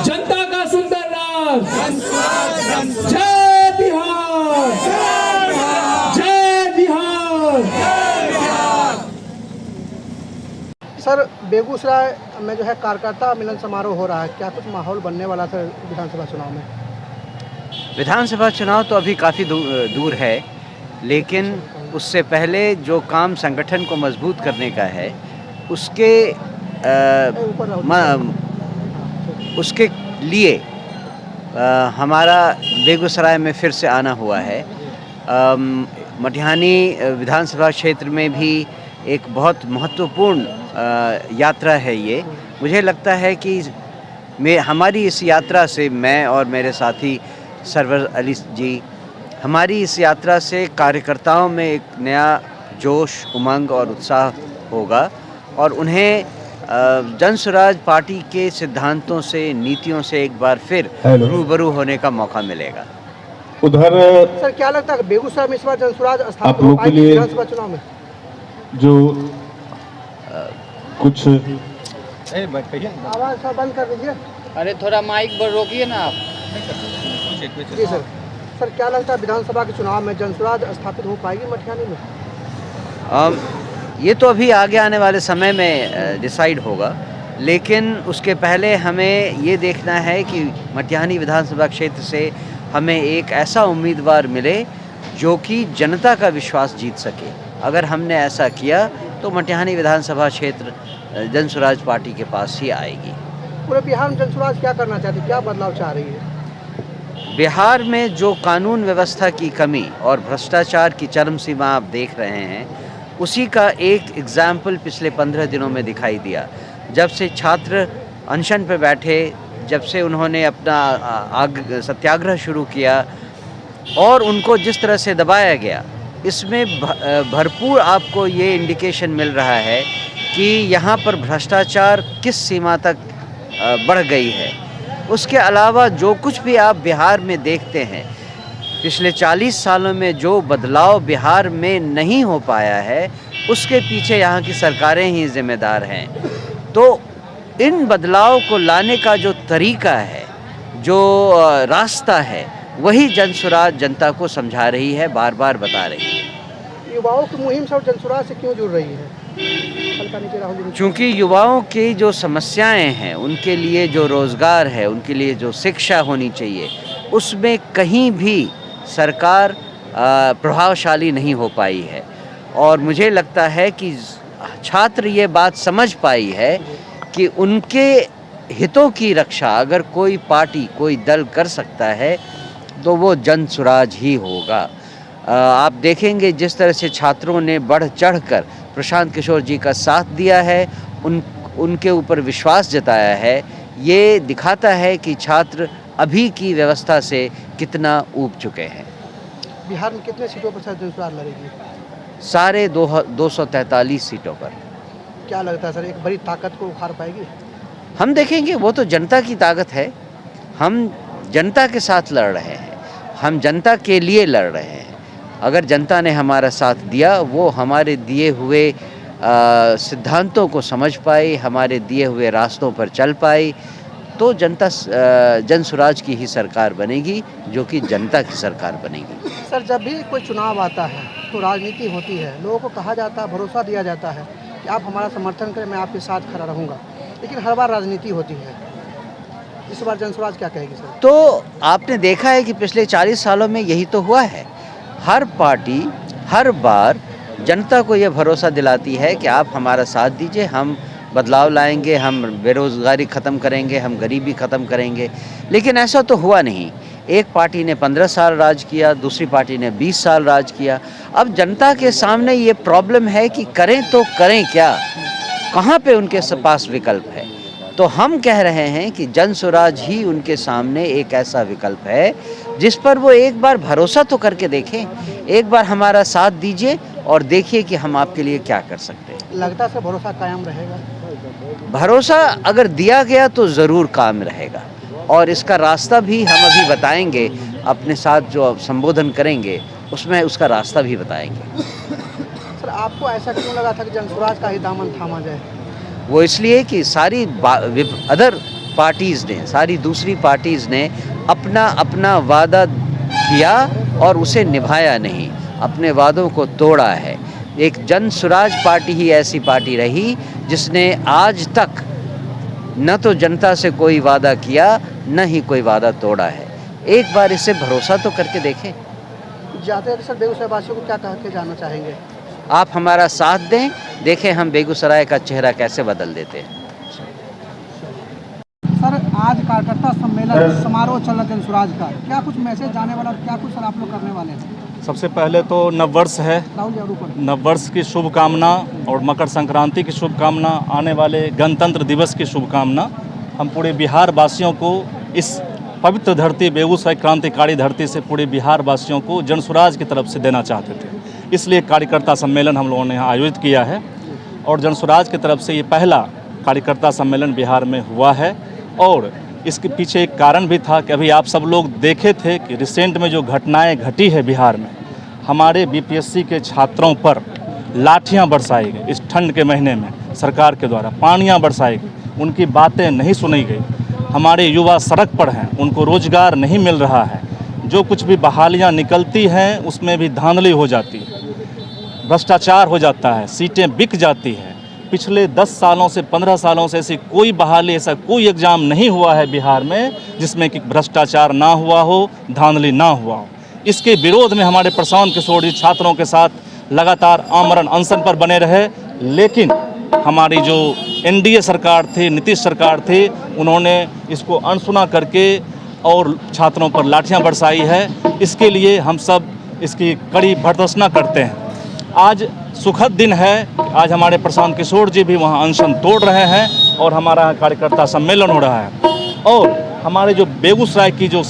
जनता का सुंदर राज, जय बिहार, जय बिहार। सर, बेगूसराय में जो है कार्यकर्ता मिलन समारोह हो रहा है, क्या कुछ माहौल बनने वाला सर विधानसभा चुनाव में? विधानसभा चुनाव तो अभी काफ़ी दूर है, लेकिन उससे पहले जो काम संगठन को मजबूत करने का है उसके लिए हमारा बेगूसराय में फिर से आना हुआ है। मटिहानी विधानसभा क्षेत्र में भी एक बहुत महत्वपूर्ण यात्रा है ये। मुझे लगता है कि हमारी इस यात्रा से मैं और मेरे साथी सरवर अली जी, हमारी इस यात्रा से कार्यकर्ताओं में एक नया जोश, उमंग और उत्साह होगा और उन्हें जन स्वराज पार्टी के सिद्धांतों से, नीतियों से एक बार फिर रूबरू होने का मौका मिलेगा। उधर सर, क्या लगता है बेगूसराय में इस बार जन स्वराज आप लोगों के लिए विधानसभा चुनाव में जो कुछ आवाज बंद कर दीजिए। अरे थोड़ा माइक पर रोकिए ना आप। जी सर। सर, क्या लगता है विधानसभा के चुनाव में जन स्वराज स्थापित हो पाएगी मटिहानी में? ये तो अभी आगे आने वाले समय में डिसाइड होगा, लेकिन उसके पहले हमें ये देखना है कि मटिहानी विधानसभा क्षेत्र से हमें एक ऐसा उम्मीदवार मिले जो कि जनता का विश्वास जीत सके। अगर हमने ऐसा किया तो मटिहानी विधानसभा क्षेत्र जन स्वराज पार्टी के पास ही आएगी। पूरे बिहार में जन स्वराज क्या करना चाहती है, क्या बदलाव चाह रही है? बिहार में जो कानून व्यवस्था की कमी और भ्रष्टाचार की चरम सीमा आप देख रहे हैं, उसी का एक एग्जाम्पल पिछले 15 दिनों में दिखाई दिया। जब से छात्र अनशन पर बैठे, जब से उन्होंने अपना सत्याग्रह शुरू किया और उनको जिस तरह से दबाया गया, इसमें भरपूर आपको ये इंडिकेशन मिल रहा है कि यहाँ पर भ्रष्टाचार किस सीमा तक बढ़ गई है। उसके अलावा जो कुछ भी आप बिहार में देखते हैं, पिछले 40 सालों में जो बदलाव बिहार में नहीं हो पाया है, उसके पीछे यहाँ की सरकारें ही जिम्मेदार हैं। तो इन बदलाव को लाने का जो तरीका है, जो रास्ता है, वही जन स्वराज जनता को समझा रही है, बार बार बता रही है। युवाओं की मुहिम सब जन स्वराज से क्यों जुड़ रही है? चूँकि युवाओं की जो समस्याएं हैं, उनके लिए जो रोज़गार है, उनके लिए जो शिक्षा होनी चाहिए, उसमें कहीं भी सरकार प्रभावशाली नहीं हो पाई है। और मुझे लगता है कि छात्र ये बात समझ पाई है कि उनके हितों की रक्षा अगर कोई पार्टी, कोई दल कर सकता है तो वो जन स्वराज ही होगा। आप देखेंगे जिस तरह से छात्रों ने बढ़ चढ़कर प्रशांत किशोर जी का साथ दिया है, उनके ऊपर विश्वास जताया है, ये दिखाता है कि छात्र अभी की व्यवस्था से कितना ऊब चुके हैं। बिहार में कितने सीटों पर जन स्वराज लड़ेगी? सारे 243 सीटों पर। क्या लगता है सर, एक बड़ी ताकत को उखाड़ पाएगी? हम देखेंगे, वो तो जनता की ताकत है। हम जनता के साथ लड़ रहे हैं, हम जनता के लिए लड़ रहे हैं। अगर जनता ने हमारा साथ दिया, वो हमारे दिए हुए सिद्धांतों को समझ पाई, हमारे दिए हुए रास्तों पर चल पाई, तो जनता जन स्वराज की ही सरकार बनेगी, जो कि जनता की सरकार बनेगी। सर, जब भी कोई चुनाव आता है तो राजनीति होती है, लोगों को कहा जाता है, भरोसा दिया जाता है कि आप हमारा समर्थन करें, मैं आपके साथ खड़ा रहूँगा, लेकिन हर बार राजनीति होती है। इस बार जन स्वराज क्या कहेगी सर? तो आपने देखा है कि पिछले 40 सालों में यही तो हुआ है। हर पार्टी हर बार जनता को ये भरोसा दिलाती है कि आप हमारा साथ दीजिए, हम बदलाव लाएंगे, हम बेरोज़गारी ख़त्म करेंगे, हम गरीबी ख़त्म करेंगे। लेकिन ऐसा तो हुआ नहीं। एक पार्टी ने 15 साल राज किया, दूसरी पार्टी ने 20 साल राज किया। अब जनता के सामने ये प्रॉब्लम है कि करें तो करें क्या, कहाँ पे उनके पास विकल्प है। तो हम कह रहे हैं कि जन स्वराज ही उनके सामने एक ऐसा विकल्प है जिस पर वो एक बार भरोसा तो करके देखें, एक बार हमारा साथ दीजिए और देखिए कि हम आपके लिए क्या कर सकते हैं। लगता है सर भरोसा कायम रहेगा? भरोसा अगर दिया गया तो ज़रूर कायम रहेगा, और इसका रास्ता भी हम अभी बताएंगे। अपने साथ जो संबोधन करेंगे उसमें उसका रास्ता भी बताएंगे। सर आपको ऐसा क्यों लगा था कि जनसुराज का ही दामन थामा जाए? वो इसलिए कि सारी अदर पार्टीज़ ने, सारी दूसरी पार्टीज़ ने अपना अपना वादा किया और उसे निभाया नहीं, अपने वादों को तोड़ा है। एक जन स्वराज पार्टी ही ऐसी पार्टी रही जिसने आज तक न तो जनता से कोई वादा किया, न ही कोई वादा तोड़ा है। एक बार इसे भरोसा तो करके देखें। जाते हैं सर बेगूसराय वासियों को क्या कह के जाना चाहेंगे? आप हमारा साथ दें, देखें हम बेगूसराय का चेहरा कैसे बदल देते हैं। सर आज कार्यकर्ता सम्मेलन समारोह चल रहा है जनसुराज का, क्या कुछ मैसेज जाने वाला और क्या कुछ सर आप लोग करने वाले हैं? सबसे पहले तो नववर्ष है, राहुल जी और ऊपर नववर्ष की शुभकामना और मकर संक्रांति की शुभकामना, आने वाले गणतंत्र दिवस की शुभकामना हम पूरे बिहार वासियों को, इस पवित्र धरती बेगूसराय क्रांतिकारी धरती से पूरे बिहार वासियों को जनसुराज की तरफ से देना चाहते थे। इसलिए कार्यकर्ता सम्मेलन हम लोगों ने यहाँ आयोजित किया है और जनसुराज की तरफ से ये पहला कार्यकर्ता सम्मेलन बिहार में हुआ है। और इसके पीछे एक कारण भी था कि अभी आप सब लोग देखे थे कि रिसेंट में जो घटनाएं घटी है बिहार में, हमारे बीपीएससी के छात्रों पर लाठियां बरसाई गई इस ठंड के महीने में, सरकार के द्वारा पानियां बरसाई गई, उनकी बातें नहीं सुनी गई। हमारे युवा सड़क पर हैं, उनको रोजगार नहीं मिल रहा है, जो कुछ भी बहालियां निकलती हैं उसमें भी धांधली हो जाती है, भ्रष्टाचार हो जाता है, सीटें बिक जाती हैं। पिछले 10 सालों से 15 सालों से ऐसी कोई बहाली, ऐसा कोई एग्ज़ाम नहीं हुआ है बिहार में जिसमें कि भ्रष्टाचार ना हुआ हो, धांधली ना हुआ हो। इसके विरोध में हमारे प्रशांत किशोर जी छात्रों के साथ लगातार आमरण अनशन पर बने रहे, लेकिन हमारी जो एनडीए सरकार थी, नीतीश सरकार थी, उन्होंने इसको अनसुना करके और छात्रों पर लाठियां बरसाई है। इसके लिए हम सब इसकी कड़ी भर्त्सना करते हैं। आज सुखद दिन है, आज हमारे प्रशांत किशोर जी भी वहाँ अनशन तोड़ रहे हैं और हमारा कार्यकर्ता सम्मेलन हो रहा है। और हमारे जो बेगूसराय की जो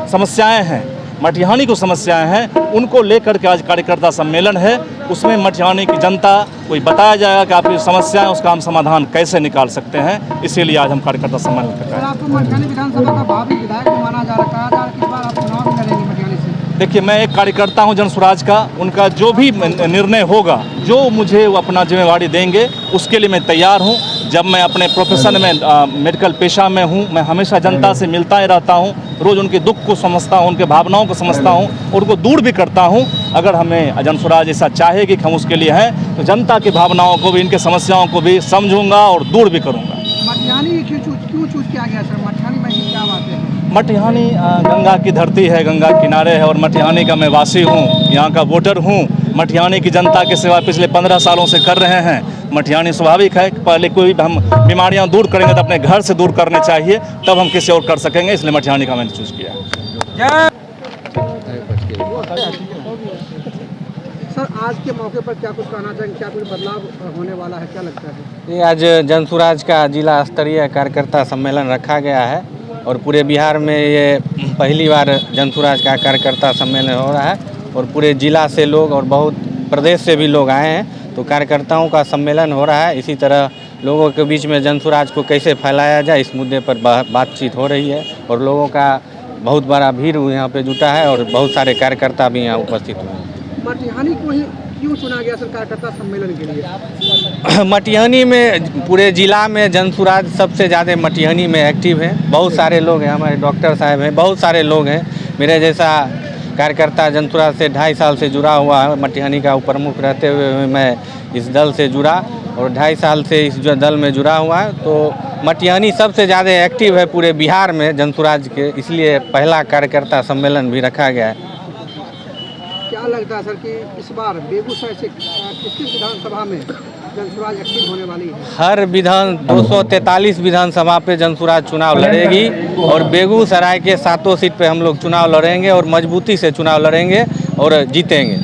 समस्याएं हैं, मटिहानी को समस्याएं हैं, उनको लेकर के आज कार्यकर्ता सम्मेलन है। उसमें मटिहानी की जनता को बताया जाएगा कि आपकी समस्याएं, उसका हम समाधान कैसे निकाल सकते हैं। इसीलिए आज हम कार्यकर्ता सम्मेलन कर रहे हैं। आपको मटिहानी विधानसभा का भावी विधायक माना जा रहा है, किस बार आप चुनाव भी लड़ेंगे मटिहानी से? देखिए, मैं एक कार्यकर्ता हूं जनसुराज का, उनका जो भी निर्णय होगा, जो मुझे वो अपना जिम्मेवारी देंगे, उसके लिए मैं तैयार हूं। जब मैं अपने प्रोफेशन में मेडिकल पेशा में हूं, मैं हमेशा जनता से मिलता ही रहता हूं, रोज़ उनके दुख को समझता हूं, उनके भावनाओं को समझता हूं और उनको दूर भी करता हूं। अगर हमें जनसुराज ऐसा चाहेगी कि हम उसके लिए हैं, तो जनता की भावनाओं को भी, इनके समस्याओं को भी समझूंगा और दूर भी करूँगा। मटिहानी क्यों चूज किया गया सर? मटिहानी में ही क्या बात है? मटिहानी गंगा की धरती है, गंगा किनारे है और मटिहानी का मैं वासी हूँ, यहाँ का वोटर हूँ। मटिहानी की जनता की सेवा पिछले 15 सालों से कर रहे हैं। मटिहानी स्वाभाविक है कि पहले कोई हम बीमारियाँ दूर करेंगे तो अपने घर से दूर करने चाहिए, तब हम किसी और कर सकेंगे। इसलिए मटिहानी का मैंने चूज़ किया। सर आज के मौके पर क्या कुछ कहना चाहेंगे? क्या कुछ बदलाव होने वाला है, क्या लगता है? ये आज जनसुराज का जिला स्तरीय कार्यकर्ता सम्मेलन रखा गया है और पूरे बिहार में ये पहली बार जनसुराज का कार्यकर्ता सम्मेलन हो रहा है और पूरे जिला से लोग और बहुत प्रदेश से भी लोग आए हैं। तो कार्यकर्ताओं का सम्मेलन हो रहा है। इसी तरह लोगों के बीच में जनसुराज को कैसे फैलाया जाए, इस मुद्दे पर बातचीत हो रही है और लोगों का बहुत बड़ा भीड़ यहाँ पे जुटा है और बहुत सारे कार्यकर्ता भी यहाँ उपस्थित हुए हैं। मटिहानी को ही क्यों चुना गया सर कार्यकर्ता सम्मेलन के लिए? मटिहानी में पूरे ज़िला में जनसुराज सबसे ज़्यादा मटिहानी में एक्टिव है। बहुत सारे लोग हैं, हमारे डॉक्टर साहब हैं, बहुत सारे लोग हैं। मेरे जैसा कार्यकर्ता जनसुराज से 2.5 साल से जुड़ा हुआ है। मटिहानी का उपप्रमुख रहते हुए मैं इस दल से जुड़ा और 2.5 साल से इस जो दल में जुड़ा हुआ है। तो मटिहानी सबसे ज़्यादा एक्टिव है पूरे बिहार में जनसुराज के, इसलिए पहला कार्यकर्ता सम्मेलन भी रखा गया है। क्या लगता है सर कि इस बार बेगूसराय से किस विधानसभा में जनसुराज एक्टिव होने वाली है? हर 243 विधानसभा पे जनसुराज चुनाव लड़ेगी और बेगूसराय के 7 सीट पे हम लोग चुनाव लड़ेंगे और मजबूती से चुनाव लड़ेंगे और जीतेंगे।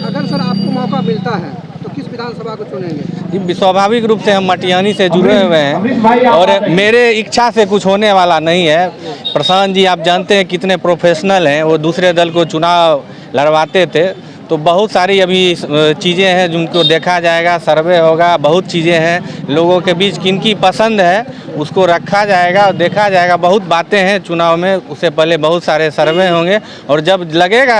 अगर सर आपको मौका मिलता है तो किस विधानसभा को चुनेंगे? स्वाभाविक रूप से हम मटिहानी से जुड़े हुए हैं और मेरे इच्छा से कुछ होने वाला नहीं है। प्रशांत जी आप जानते हैं कितने प्रोफेशनल हैं, वो दूसरे दल को चुनाव लड़वाते थे तो बहुत सारी अभी चीज़ें हैं जिनको देखा जाएगा, सर्वे होगा, बहुत चीज़ें हैं, लोगों के बीच किनकी पसंद है उसको रखा जाएगा और देखा जाएगा। बहुत बातें हैं चुनाव में, उससे पहले बहुत सारे सर्वे होंगे और जब लगेगा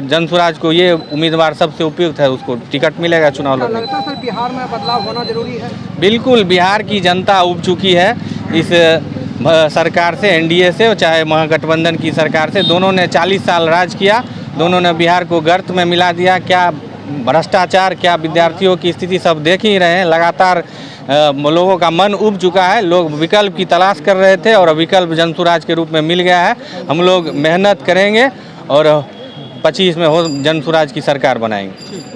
जनसुराज को ये उम्मीदवार सबसे उपयुक्त है उसको टिकट मिलेगा चुनाव लड़ने। लगता है सर बिहार में बदलाव होना जरूरी है? बिल्कुल, बिहार की जनता उब चुकी है इस सरकार से, एनडीए से, चाहे महागठबंधन की सरकार से। दोनों ने 40 साल राज किया, दोनों ने बिहार को गर्त में मिला दिया। क्या भ्रष्टाचार, क्या विद्यार्थियों की स्थिति सब देख ही रहे हैं। लगातार लोगों का मन उब चुका है, लोग विकल्प की तलाश कर रहे थे और विकल्प जनसुराज के रूप में मिल गया है। हम लोग मेहनत करेंगे और 25 में हो जनसुराज की सरकार बनाएंगे।